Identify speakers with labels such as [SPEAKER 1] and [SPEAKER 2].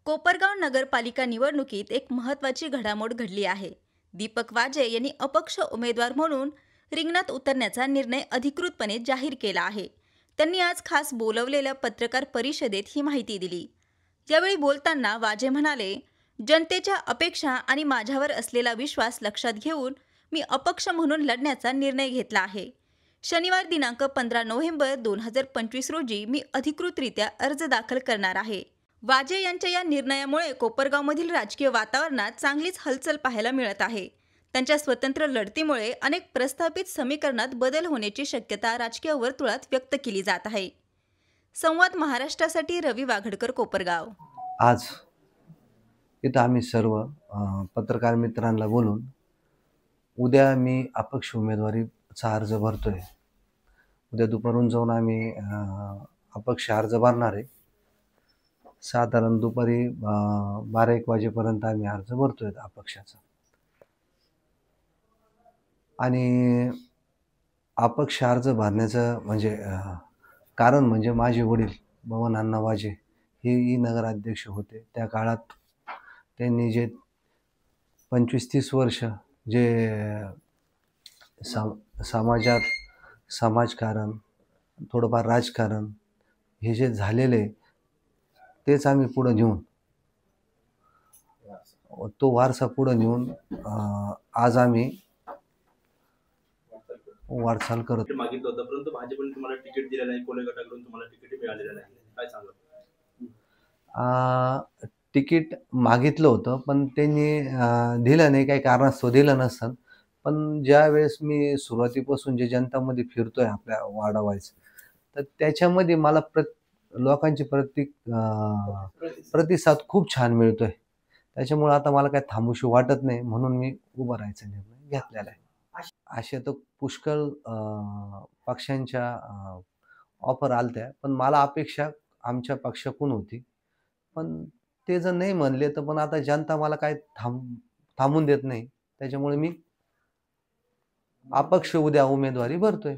[SPEAKER 1] कोपरगाव नगरपालिका निवडणुकीत एक महत्त्वाची घडामोड घडली आहे. दीपक वाजे यांनी अपक्ष उमेदवार म्हणून रिंगणात उतरण्याचा निर्णय अधिकृतपणे जाहीर केला आहे. त्यांनी आज खास बोलवलेल्या पत्रकार परिषदेत ही माहिती दिली. यावेळी बोलताना वाजे म्हणाले, जनतेच्या अपेक्षा आणि माझ्यावर असलेला विश्वास लक्षात घेऊन मी अपक्ष म्हणून लढण्याचा निर्णय घेतला आहे. शनिवार दिनांक 15 नोव्हेंबर 2025 रोजी मी अधिकृतरित्या अर्ज दाखल करणार आहे. वाजे यांच्या या निर्णयामुळे कोपरगावमधील राजकीय वातावरणात चांगलीच हलचल पाहायला मिळत आहे. त्यांच्या स्वतंत्र लढतीमुळे अनेक प्रस्थापित समीकरणात बदल होण्याची शक्यता राजकीय वर्तुळात व्यक्त केली जात आहे. संवाद महाराष्ट्रासाठी रवी वाघडकर, कोपरगाव.
[SPEAKER 2] आज इथं आम्ही सर्व पत्रकार मित्रांना बोलून उद्या मी अपक्ष उमेदवारीचा अर्ज भरतोय. उद्या दुपारून जाऊन आम्ही अपक्ष अर्ज भरणार आहे. साधारण दुपारी 12-1 वाजेपर्यंत आम्ही अर्ज भरतोय अपक्षाचा. आणि अपक्ष अर्ज भरण्याचं म्हणजे कारण म्हणजे माझे वडील बबन अण्णा वाजे हे नगराध्यक्ष होते. त्या काळात त्यांनी जे 25-30 वर्ष जे समाजात समाजकारण, थोडंफार राजकारण हे जे झालेले तेच आम्ही पुढे नेऊन तो वारसा पुढे नेऊन आज आम्ही वाटचाल करत.
[SPEAKER 3] मागितलं होतं, परंतु भाजपने तुम्हाला तिकीट दिलं नाही. कोले गटाकडून तुम्हाला तिकीट मिळालेलं नाही. काय सांगा?
[SPEAKER 2] तिकीट मागितलं होतं, पण त्यांनी दिलं नाही. काही कारणास्तव दिलं नसतं. पण ज्या वेळेस मी सुरुवातीपासून जे जनतामध्ये फिरतोय आपल्या वाडावाईज, तर त्याच्यामध्ये मला लोकांची प्रतिसाद खूप छान मिळतोय. त्याच्यामुळे आता मला काय थांबूशी वाटत नाही, म्हणून मी उभं राहायचा निर्णय घेतलेला आहे. अशा तर पुष्कळ पक्षांच्या ऑफर आलत्या, पण मला अपेक्षा आमच्या पक्षाकडून होती. पण ते जर नाही म्हणले तर पण आता जनता मला काय थांबून देत नाही. त्याच्यामुळे मी अपक्ष उद्या उमेदवारी भरतोय.